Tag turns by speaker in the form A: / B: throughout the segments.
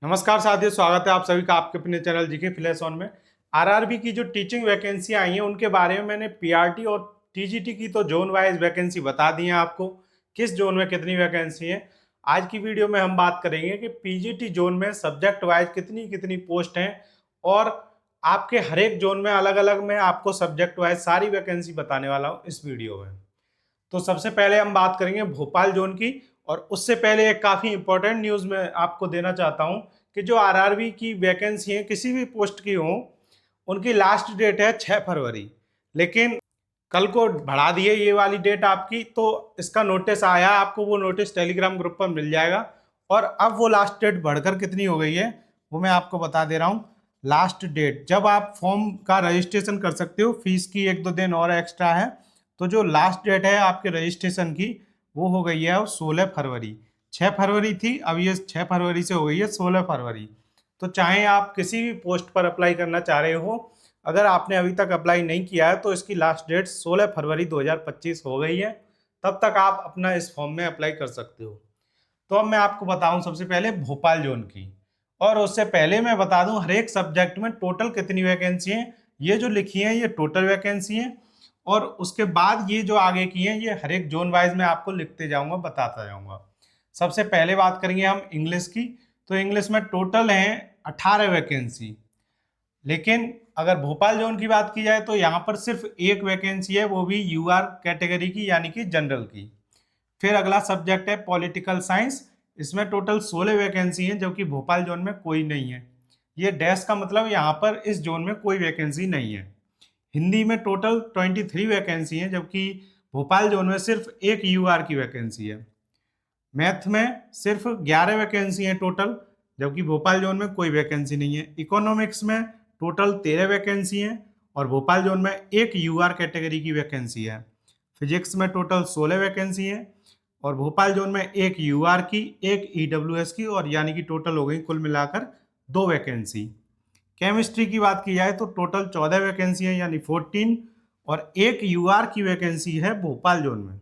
A: नमस्कार साथियों, स्वागत है आप सभी का आपके अपने चैनल जीके फ्लैश ऑन में। आरआरबी की जो टीचिंग वैकेंसी आई हैं उनके बारे में मैंने पीआरटी और टीजीटी की तो जोन वाइज वैकेंसी बता दी है आपको, किस जोन में कितनी वैकेंसी है। आज की वीडियो में हम बात करेंगे कि पीजीटी जोन में सब्जेक्ट वाइज कितनी कितनी पोस्ट हैं और आपके हर एक जोन में अलग अलग मैं आपको सब्जेक्ट वाइज सारी वैकेंसी बताने वाला हूँ इस वीडियो में। तो सबसे पहले हम बात करेंगे भोपाल जोन की, और उससे पहले एक काफ़ी इंपॉर्टेंट न्यूज़ मैं आपको देना चाहता हूं कि जो आरआरबी की वैकेंसी है किसी भी पोस्ट की हो, उनकी लास्ट डेट है 6 फरवरी, लेकिन कल को बढ़ा दिए ये वाली डेट आपकी। तो इसका नोटिस आया, आपको वो नोटिस टेलीग्राम ग्रुप पर मिल जाएगा। और अब वो लास्ट डेट बढ़कर कितनी हो गई है वो मैं आपको बता दे रहा हूँ। लास्ट डेट जब आप फॉर्म का रजिस्ट्रेशन कर सकते हो, फीस की 1-2 दिन और एक्स्ट्रा है, तो जो लास्ट डेट है आपके रजिस्ट्रेशन की वो हो गई है 16 फरवरी। 6 फरवरी थी, अब ये 6 फरवरी से हो गई है 16 फरवरी। तो चाहे आप किसी भी पोस्ट पर अप्लाई करना चाह रहे हो, अगर आपने अभी तक अप्लाई नहीं किया है तो इसकी लास्ट डेट 16 फरवरी 2025 हो गई है। तब तक आप अपना इस फॉर्म में अप्लाई कर सकते हो। तो अब मैं आपको बताऊं सबसे पहले भोपाल जोन की, और उससे पहले मैं बता दूं हर एक सब्जेक्ट में टोटल कितनी वैकेंसी है। ये जो लिखी है ये टोटल वैकेंसी है, और उसके बाद ये जो आगे की है ये हर एक जोन वाइज में आपको लिखते जाऊंगा, बताता जाऊंगा। सबसे पहले बात करेंगे हम इंग्लिश की। तो इंग्लिश में टोटल है 18 वैकेंसी, लेकिन अगर भोपाल जोन की बात की जाए तो यहाँ पर सिर्फ एक वैकेंसी है, वो भी यूआर कैटेगरी की यानी कि जनरल की। फिर अगला सब्जेक्ट है पॉलिटिकल साइंस, इसमें टोटल 16 वैकेंसी हैं, जबकि भोपाल जोन में कोई नहीं है। ये डैश का मतलब यहाँ पर इस जोन में कोई वैकेंसी नहीं है। हिंदी में टोटल 23 वैकेंसी हैं, जबकि भोपाल जोन में सिर्फ एक यूआर की वैकेंसी है। मैथ में सिर्फ 11 वैकेंसी हैं टोटल, जबकि भोपाल जोन में कोई वैकेंसी नहीं है। इकोनॉमिक्स में टोटल 13 वैकेंसी हैं और भोपाल जोन में एक यूआर कैटेगरी की वैकेंसी है। फिजिक्स में टोटल 16 वैकेंसी हैं और भोपाल जोन में एक यूआर की, एक ईडब्ल्यूएस की, और यानी कि टोटल हो गई कुल मिलाकर 2 वैकेंसी। केमिस्ट्री की बात की जाए तो टोटल 14 वैकेंसी है यानी 14, और एक यूआर की वैकेंसी है भोपाल जोन में।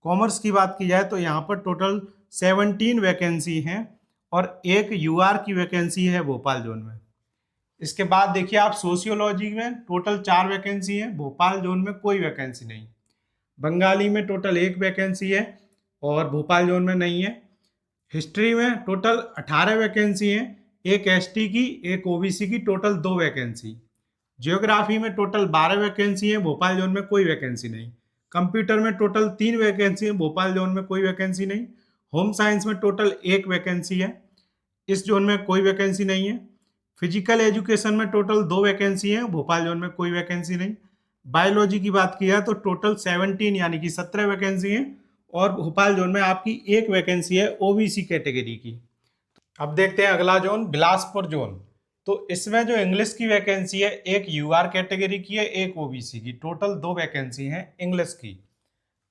A: कॉमर्स की बात की जाए तो यहाँ पर टोटल 17 वैकेंसी हैं और एक यूआर की वैकेंसी है भोपाल जोन में। इसके बाद देखिए आप सोशियोलॉजी में टोटल 4 वैकेंसी है, भोपाल जोन में कोई वैकेंसी नहीं। बंगाली में टोटल 1 वैकेंसी है और भोपाल जोन में नहीं है। हिस्ट्री में टोटल 18 वैकेंसी हैं, एक एसटी की, एक ओबीसी की, टोटल 2 वैकेंसी। जियोग्राफी में टोटल 12 वैकेंसी है, भोपाल जोन में कोई वैकेंसी नहीं। कंप्यूटर में टोटल 3 वैकेंसी है, भोपाल जोन में कोई वैकेंसी नहीं। होम साइंस में टोटल 1 वैकेंसी है, इस जोन में कोई वैकेंसी नहीं है। फिजिकल एजुकेशन में टोटल 2 वैकेंसी है, भोपाल जोन में कोई वैकेंसी नहीं। बायोलॉजी की बात की जाए तो टोटल 17 यानी कि 17 वैकेंसी है और भोपाल जोन में आपकी एक वैकेंसी है ओबीसी कैटेगरी की। अब देखते हैं अगला जोन, बिलासपुर जोन। तो इसमें जो इंग्लिश की वैकेंसी है एक यूआर कैटेगरी की है, एक ओबीसी की, टोटल 2 वैकेंसी हैं इंग्लिश की।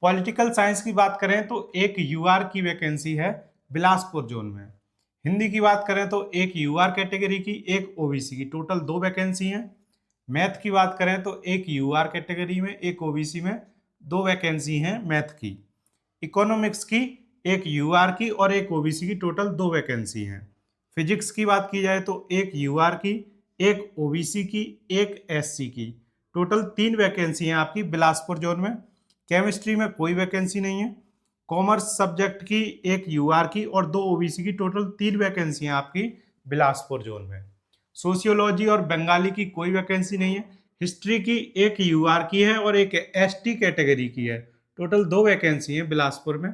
A: पॉलिटिकल साइंस की बात करें तो एक यूआर की वैकेंसी है बिलासपुर जोन में। हिंदी की बात करें तो एक यूआर कैटेगरी की, एक ओबीसी की, टोटल 2 वैकेंसी हैं। मैथ की बात करें तो एक यूआर कैटेगरी में, एक ओबीसी में, 2 वैकेंसी हैं मैथ की। इकोनॉमिक्स की एक यूआर की और एक ओबीसी की, टोटल 2 वैकेंसी हैं। फिजिक्स की बात की जाए तो एक यूआर की, एक ओबीसी की, एक एससी की, टोटल 3 वैकेंसी हैं आपकी बिलासपुर जोन में। केमिस्ट्री में कोई वैकेंसी नहीं है। कॉमर्स सब्जेक्ट की एक यूआर की और 2 ओबीसी की, टोटल 3 वैकेंसी हैं आपकी बिलासपुर जोन में। सोशियोलॉजी और बंगाली की कोई वैकेंसी नहीं है। हिस्ट्री की एक यूआर की है और एक एसटी कैटेगरी की है, टोटल 2 वैकेंसी हैं बिलासपुर में।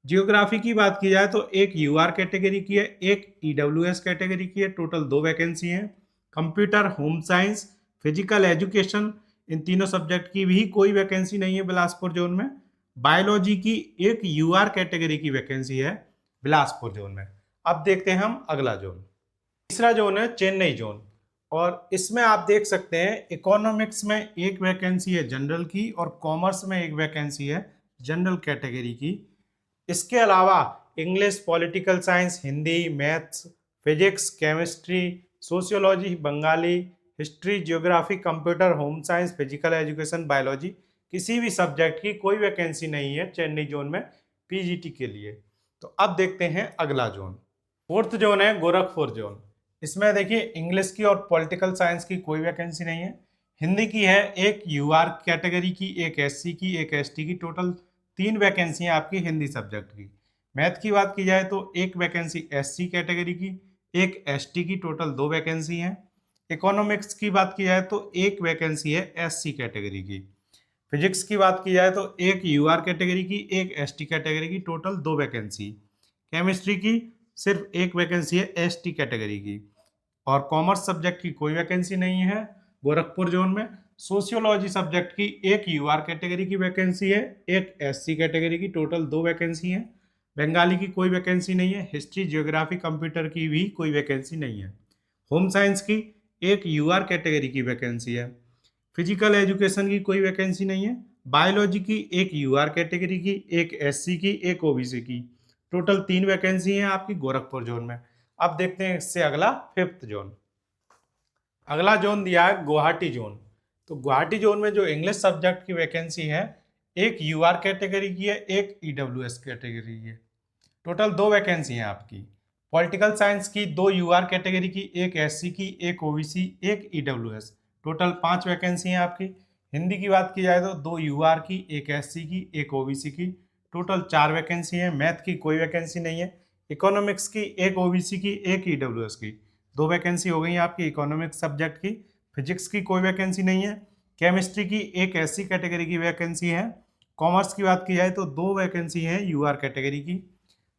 A: जियोग्राफी की बात की जाए तो एक यूआर कैटेगरी की है, एक ईडब्ल्यूएस कैटेगरी की है, टोटल 2 वैकेंसी हैं। Computer, home science, physical education, इन तीनों सब्जेक्ट की भी कोई वैकेंसी नहीं है बिलासपुर जोन में। बायोलॉजी की एक यूआर कैटेगरी की वैकेंसी है बिलासपुर जोन में। अब देखते हैं हम अगला जोन। तीसरा जोन है चेन्नई जोन, और इसमें आप देख सकते हैं इकोनॉमिक्स में एक वैकेंसी है जनरल की और कॉमर्स में एक वैकेंसी है जनरल कैटेगरी की। इसके अलावा English, political science, Hindi, maths, physics, chemistry, sociology, Bengali, history, geography, computer, home science, physical education, biology, किसी भी सब्जेक्ट की कोई वैकेंसी नहीं है चेन्नई जोन में पीजीटी के लिए। तो अब देखते हैं अगला जोन। फोर्थ जोन है गोरखपुर जोन। इसमें देखिए इंग्लिश की और पॉलिटिकल साइंस की कोई वैकेंसी नहीं है। हिंदी की है एक यूआर कैटेगरी की, एक एससी की, एक एसटी की, टोटल 3 वैकेंसी हैं आपकी हिंदी सब्जेक्ट की। मैथ की बात की जाए तो एक वैकेंसी एससी कैटेगरी की, एक एसटी की, टोटल 2 वैकेंसी हैं। इकोनॉमिक्स की बात की जाए तो एक वैकेंसी है एससी कैटेगरी की। फिजिक्स की बात की जाए तो एक यूआर कैटेगरी की, एक एसटी कैटेगरी की, टोटल 2 वैकेंसी। केमिस्ट्री की सिर्फ एक वैकेंसी है एसटी कैटेगरी की। और कॉमर्स सब्जेक्ट की कोई वैकेंसी नहीं है गोरखपुर जोन में। सोशियोलॉजी सब्जेक्ट की एक यूआर कैटेगरी की वैकेंसी है, एक एससी कैटेगरी की, टोटल 2 वैकेंसी हैं। बंगाली की कोई वैकेंसी नहीं है। हिस्ट्री, ज्योग्राफी, कंप्यूटर की भी कोई वैकेंसी नहीं है। होम साइंस की एक यूआर कैटेगरी की वैकेंसी है। फिजिकल एजुकेशन की कोई वैकेंसी नहीं है। बायोलॉजी की एक यूआर कैटेगरी की, एक एससी की, एक ओबीसी की, टोटल 3 वैकेंसी हैं आपकी गोरखपुर जोन में। अब देखते हैं इससे अगला फिफ्थ जोन। अगला जोन दिया है गुवाहाटी जोन। तो गुवाहाटी जोन में जो इंग्लिश सब्जेक्ट की वैकेंसी है, एक यूआर कैटेगरी की है, एक ईडब्ल्यूएस कैटेगरी की है। टोटल 2 वैकेंसी हैं आपकी। पॉलिटिकल साइंस की 2 यूआर कैटेगरी की, एक एससी की, एक ओबीसी, एक ईडब्ल्यूएस, टोटल 5 वैकेंसी हैं आपकी। हिंदी की बात की जाए तो 2 यूआर की, एक एससी की, एक ओबीसी की, टोटल 4 वैकेंसी हैं। मैथ की कोई वैकेंसी नहीं है। इकोनॉमिक्स की एक ओबीसी की, एक ईडब्ल्यूएस की, 2 वैकेंसी हो गई आपकी इकोनॉमिक्स सब्जेक्ट की। फिजिक्स की कोई वैकेंसी नहीं है। केमिस्ट्री की एक एससी कैटेगरी की वैकेंसी है। कॉमर्स की बात की जाए तो 2 वैकेंसी है यूआर कैटेगरी की।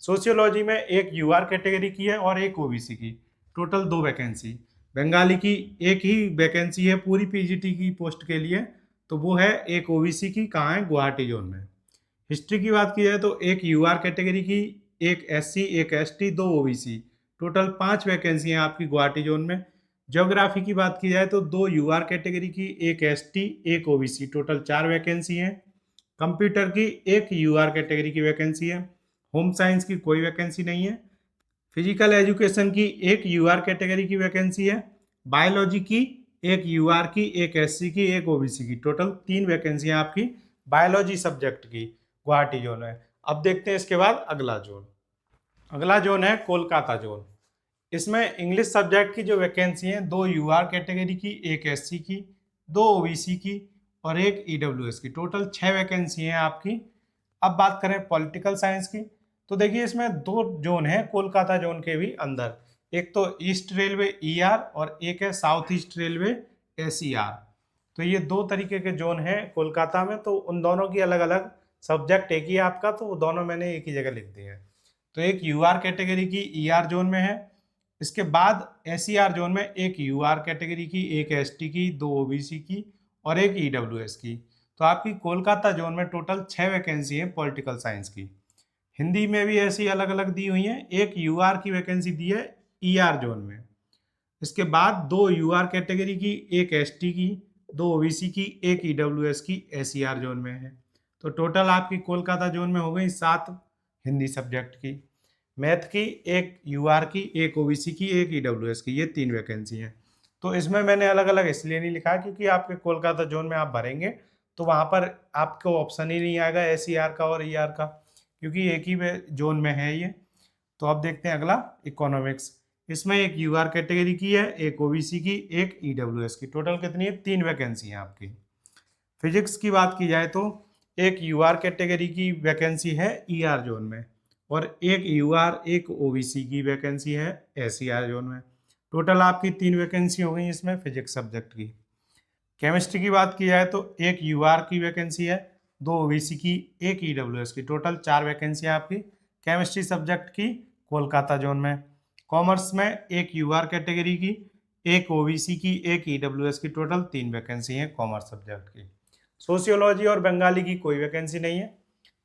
A: सोशियोलॉजी में एक यूआर कैटेगरी की है और एक ओबीसी की, टोटल 2 वैकेंसी। बंगाली की एक ही वैकेंसी है पूरी पीजीटी की पोस्ट के लिए, तो वो है एक ओबीसी की, कहाँ है, गुवाहाटी जोन में। हिस्ट्री की बात की जाए तो एक यूआर कैटेगरी की, एक एससी, एक एसटी, 2 ओबीसी, टोटल 5 वैकेंसी हैं आपकी गुवाहाटी जोन में। ज्योग्राफी की बात की जाए तो 2 यूआर कैटेगरी की, एक एसटी, एक ओबीसी, टोटल 4 वैकेंसी हैं। कंप्यूटर की एक यूआर कैटेगरी की वैकेंसी है। होम साइंस की कोई वैकेंसी नहीं है। फिजिकल एजुकेशन की एक यूआर कैटेगरी की वैकेंसी है। बायोलॉजी की एक यूआर की, एक एससी की, एक ओबीसी की, टोटल 3 वैकेंसी है आपकी बायोलॉजी सब्जेक्ट की गुवाहाटी जोन में। अब देखते हैं इसके बाद अगला जोन। अगला जोन है कोलकाता जोन। इसमें इंग्लिश सब्जेक्ट की जो वैकेंसी है, 2 यूआर कैटेगरी की, एक एससी की, 2 ओबीसी की और एक ईडब्ल्यूएस की, टोटल 6 वैकेंसी हैं आपकी। अब बात करें पॉलिटिकल साइंस की, तो देखिए इसमें 2 जोन है कोलकाता जोन के भी अंदर। एक तो ईस्ट रेलवे ईआर और एक है साउथ ईस्ट रेलवे एसईआर। तो ये 2 तरीके के जोन हैं कोलकाता में, तो उन दोनों की अलग अलग सब्जेक्ट एक ही है आपका, तो वो दोनों मैंने एक ही जगह लिख दिए हैं। तो एक यूआर कैटेगरी की ईआर जोन में है। इसके बाद एसईआर जोन में एक यूआर कैटेगरी की, एक एसटी की, 2 ओबीसी की और एक ईडब्ल्यूएस की। तो आपकी कोलकाता जोन में टोटल 6 वैकेंसी है पॉलिटिकल साइंस की। हिंदी में भी ऐसी अलग अलग दी हुई हैं। एक यूआर की वैकेंसी दी है ईआर जोन में। इसके बाद 2 यूआर कैटेगरी की, एक एसटी की, 2 ओबीसी की, एक ईडब्ल्यूएस की एसईआर जोन में है। तो टोटल आपकी कोलकाता जोन में हो गई 7 हिंदी सब्जेक्ट की। मैथ की एक यूआर की, एक ओबीसी की, एक ईडब्ल्यूएस की, ये 3 वैकेंसी हैं। तो इसमें मैंने अलग अलग इसलिए नहीं लिखा क्योंकि आपके कोलकाता जोन में आप भरेंगे तो वहाँ पर आपको ऑप्शन ही नहीं आएगा एसईआर का और ईआर का, क्योंकि एक ही जोन में है ये। तो अब देखते हैं अगला इकोनॉमिक्स। इसमें एक यूआर कैटेगरी की है, एक ओबीसी की, एक ईडब्ल्यूएस की, टोटल कितनी है, 3 वैकेंसी हैं आपकी। फिजिक्स की बात की जाए तो एक यूआर कैटेगरी की वैकेंसी है ईआर जोन में और एक यूआर, एक ओबीसी की वैकेंसी है एसईआर जोन में। टोटल आपकी 3 वैकेंसी हो गई इसमें फिजिक्स सब्जेक्ट की। केमिस्ट्री की बात की जाए तो एक यूआर की वैकेंसी है, 2 ओबीसी की, एक ईडब्ल्यूएस की, टोटल 4 वैकेंसी है आपकी केमिस्ट्री सब्जेक्ट की कोलकाता जोन में। कॉमर्स में एक यूआर कैटेगरी की, एक ओबीसी की, एक ईडब्ल्यूएस की, टोटल 3 वैकेंसी है कॉमर्स सब्जेक्ट की। सोशियोलॉजी और बंगाली की कोई वैकेंसी नहीं है।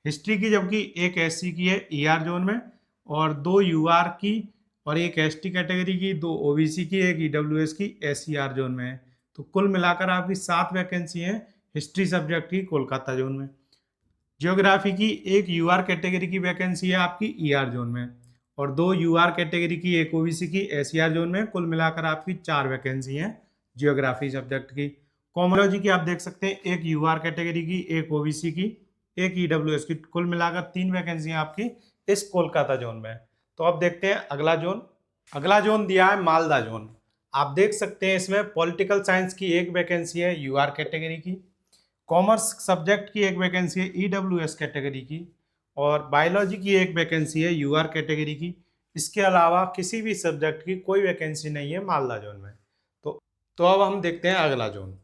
A: हिस्ट्री की जबकि एक एससी की है ईआर जोन में और 2 यूआर की और एक एसटी कैटेगरी की, 2 ओबीसी की, एक ईडब्ल्यूएस की एसईआर जोन में है। तो कुल मिलाकर आपकी 7 वैकेंसी हैं हिस्ट्री सब्जेक्ट की कोलकाता जोन में। जियोग्राफी की एक यूआर कैटेगरी की वैकेंसी है आपकी ईआर जोन में और 2 यूआर कैटेगरी की, एक ओबीसी की एसईआर जोन में। कुल मिलाकर आपकी 4 वैकेंसी हैं जियोग्राफी सब्जेक्ट की। कॉमोलॉजी की आप देख सकते हैं एक यूआर कैटेगरी की, एक ओबीसी की, एक ईडब्ल्यूएस की, कुल मिलाकर 3 वैकेंसी आपकी इस कोलकाता जोन में। तो अब देखते हैं अगला जोन। अगला जोन दिया है मालदा जोन। आप देख सकते हैं इसमें पॉलिटिकल साइंस की एक वैकेंसी है यूआर कैटेगरी की, कॉमर्स सब्जेक्ट की एक वैकेंसी है ईडब्ल्यूएस कैटेगरी की, और बायोलॉजी की एक वैकेंसी है यूआर कैटेगरी की। इसके अलावा किसी भी सब्जेक्ट की कोई वैकेंसी नहीं है मालदा जोन में। तो अब हम देखते हैं अगला जोन।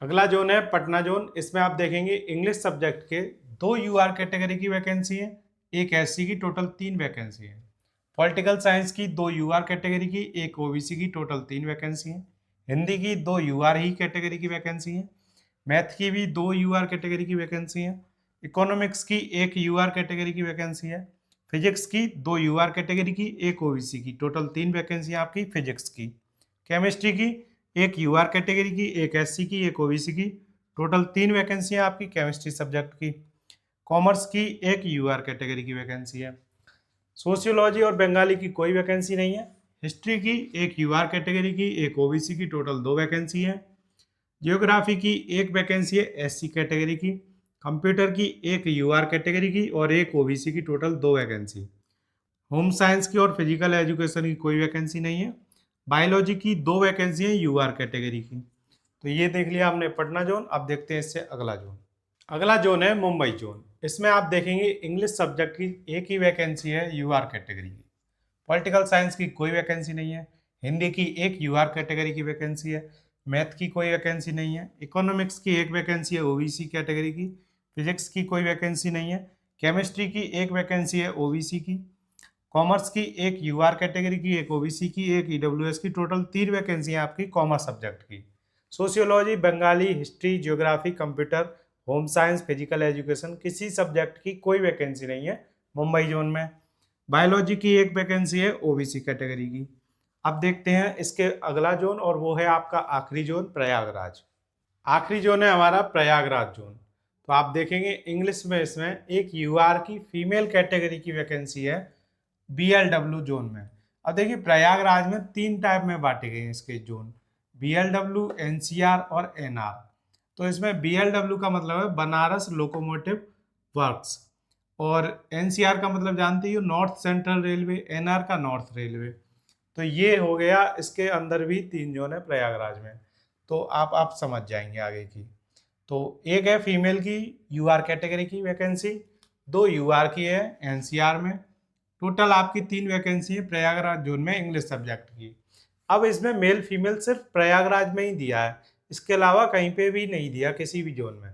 A: अगला जोन है पटना जोन। इसमें आप देखेंगे इंग्लिश सब्जेक्ट के 2 यूआर कैटेगरी की वैकेंसी है, एक एससी की, टोटल 3 वैकेंसी है। पॉलिटिकल साइंस की 2 यूआर कैटेगरी की, एक ओबीसी की, टोटल 3 वैकेंसी है। हिंदी की 2 यूआर ही कैटेगरी की वैकेंसी है। मैथ की भी 2 यूआर कैटेगरी की वैकेंसी है। इकोनॉमिक्स की 1 यूआर कैटेगरी की वैकेंसी है। फिजिक्स की 2 यूआर कैटेगरी की, एक ओबीसी की, टोटल 3 वैकेंसी है आपकी फिजिक्स की। केमिस्ट्री की 1 यूआर कैटेगरी की, एक एससी की, एक ओबीसी की, टोटल 3 वैकेंसी है आपकी केमिस्ट्री सब्जेक्ट की। कॉमर्स की 1 यूआर कैटेगरी की वैकेंसी है। सोशियोलॉजी और बंगाली की कोई वैकेंसी नहीं है। हिस्ट्री की 1 यूआर कैटेगरी की, एक ओबीसी की, टोटल 2 वैकेंसी है। जियोग्राफी की 1 वैकेंसी है एससी कैटेगरी की। कंप्यूटर की 1 यूआर कैटेगरी की और एक ओबीसी की, टोटल 2 वैकेंसी। होम साइंस की और फिजिकल एजुकेशन की कोई वैकेंसी नहीं है। बायोलॉजी की 2 वैकेंसी है यूआर कैटेगरी की। तो ये देख लिया हमने पटना जोन। अब देखते हैं इससे अगला जोन। अगला जोन है मुंबई जोन। इसमें आप देखेंगे इंग्लिश सब्जेक्ट की 1 ही वैकेंसी है यूआर कैटेगरी की। पॉलिटिकल साइंस की कोई वैकेंसी नहीं है। हिंदी की 1 यूआर कैटेगरी की वैकेंसी है। मैथ की कोई वैकेंसी नहीं है। इकोनॉमिक्स की 1 वैकेंसी है ओबीसी कैटेगरी की। फिजिक्स की कोई वैकेंसी नहीं है। केमिस्ट्री की 1 वैकेंसी है ओबीसी की। कॉमर्स की 1 यूआर कैटेगरी की, एक ओबीसी की, एक ईडब्ल्यूएस की, टोटल 3 वैकेंसी है आपकी कॉमर्स सब्जेक्ट की। Sociology, Bengali, history, geography, computer, home science, physical education किसी सब्जेक्ट की कोई वैकेंसी नहीं है मुंबई जोन में। बायोलॉजी की 1 वैकेंसी है ओबीसी कैटेगरी की। अब देखते हैं इसके अगला जोन, और वो है आपका आखिरी जोन प्रयागराज। आखिरी जोन है हमारा प्रयागराज जोन। तो आप देखेंगे इंग्लिश में इसमें 1 यूआर की फीमेल कैटेगरी की वैकेंसी है बीएलडब्ल्यू जोन में। अब देखिए प्रयागराज में 3 टाइप में बांटे गए हैं इसके जोन, बीएलडब्ल्यू, एनसीआर और एनआर। तो इसमें बीएलडब्ल्यू का मतलब है बनारस लोकोमोटिव वर्क्स, और एनसीआर का मतलब जानते ही हो नॉर्थ सेंट्रल रेलवे, एनआर का नॉर्थ रेलवे। तो ये हो गया, इसके अंदर भी 3 जोन है प्रयागराज में। तो आप समझ जाएंगे आगे की। तो एक है फीमेल की यूआर कैटेगरी की वैकेंसी, 2 यूआर की है एनसीआर में। टोटल आपकी 3 वैकेंसी है प्रयागराज जोन में इंग्लिश सब्जेक्ट की। अब इसमें मेल फीमेल सिर्फ प्रयागराज में ही दिया है, इसके अलावा कहीं पे भी नहीं दिया किसी भी जोन में।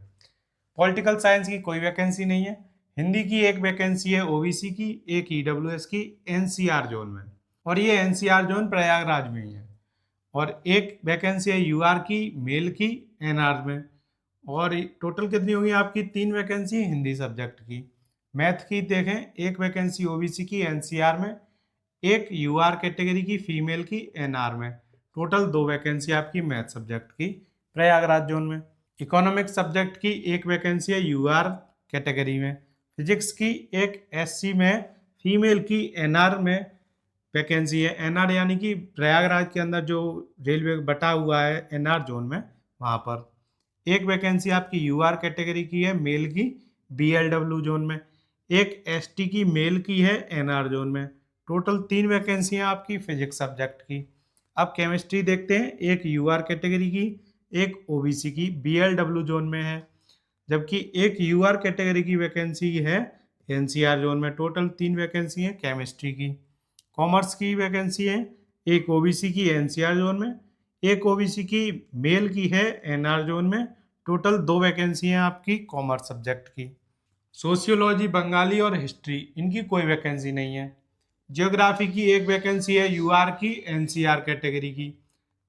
A: पॉलिटिकल साइंस की कोई वैकेंसी नहीं है। हिंदी की 1 वैकेंसी है ओबीसी की, एक ईडब्ल्यूएस की एनसीआर जोन में, और ये एनसीआर जोन प्रयागराज में ही है। और एक वैकेंसी है यूआर की मेल की एनआर में। और टोटल कितनी होगी आपकी? 3 वैकेंसी हिंदी सब्जेक्ट की। मैथ की देखें 1 वैकेंसी ओबीसी की एनसीआर में, एक यूआर कैटेगरी की फीमेल की एनआर में। टोटल 2 वैकेंसी आपकी मैथ सब्जेक्ट की प्रयागराज जोन में। इकोनॉमिक्स सब्जेक्ट की 1 वैकेंसी है यूआर कैटेगरी में। फिजिक्स की 1 एससी में फीमेल की एनआर में वैकेंसी है। एनआर यानी कि प्रयागराज के अंदर जो रेलवे बटा हुआ है एनआर जोन में, वहाँ पर 1 वैकेंसी आपकी यूआर कैटेगरी की है मेल की बीएलडब्ल्यू जोन में, एक एसटी की मेल की है एनआर जोन में। टोटल 3 वैकेंसी हैं आपकी फिजिक्स सब्जेक्ट की। अब केमिस्ट्री देखते हैं, 1 यूआर कैटेगरी की, एक ओबीसी की बीएलडब्ल्यू जोन में है, जबकि एक यूआर कैटेगरी की वैकेंसी है एनसीआर जोन में। टोटल 3 वैकेंसी है केमिस्ट्री की। कॉमर्स की वैकेंसी है, एक ओबीसी की एनसीआर जोन में, एक ओबीसी की मेल की है एनआर जोन में। टोटल 2 वैकेंसी हैं आपकी कॉमर्स सब्जेक्ट की। सोशियोलॉजी, बंगाली और हिस्ट्री इनकी कोई वैकेंसी नहीं है। जियोग्राफी की 1 वैकेंसी है यूआर की एनसीआर कैटेगरी की।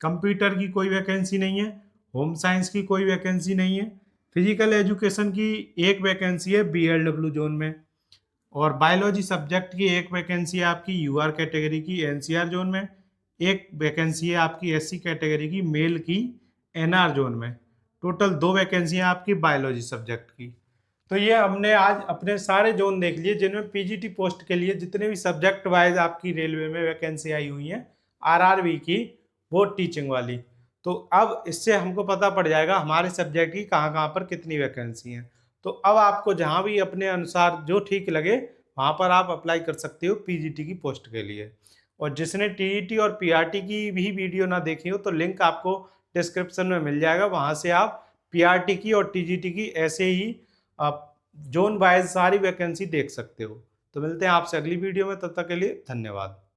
A: कंप्यूटर की कोई वैकेंसी नहीं है। होम साइंस की कोई वैकेंसी नहीं है। फिजिकल एजुकेशन की 1 वैकेंसी है बीएलडब्ल्यू जोन में। और बायोलॉजी सब्जेक्ट की 1 वैकेंसी है आपकी यूआर कैटेगरी की एनसीआर जोन में। 1 वैकेंसी है आपकी एससी कैटेगरी की मेल की एनआर जोन में। टोटल 2 वैकेंसी है आपकी बायोलॉजी सब्जेक्ट की। तो ये हमने आज अपने सारे जोन देख लिए जिनमें पीजीटी पोस्ट के लिए जितने भी सब्जेक्ट वाइज आपकी रेलवे में वैकेंसी आई हुई हैं आरआरबी की, वो टीचिंग वाली। तो अब इससे हमको पता पड़ जाएगा हमारे सब्जेक्ट की कहाँ कहाँ पर कितनी वैकेंसी हैं। तो अब आपको जहाँ भी अपने अनुसार जो ठीक लगे वहाँ पर आप अप्लाई कर सकते हो पीजीटी की पोस्ट के लिए। और जिसने टीईटी और पीआरटी की भी वीडियो ना देखी हो तो लिंक आपको डिस्क्रिप्शन में मिल जाएगा, वहाँ से आप पीआरटी की और टीजीटी की ऐसे ही आप जोन वाइज सारी वैकेंसी देख सकते हो। तो मिलते हैं आपसे अगली वीडियो में, तब तक के लिए धन्यवाद।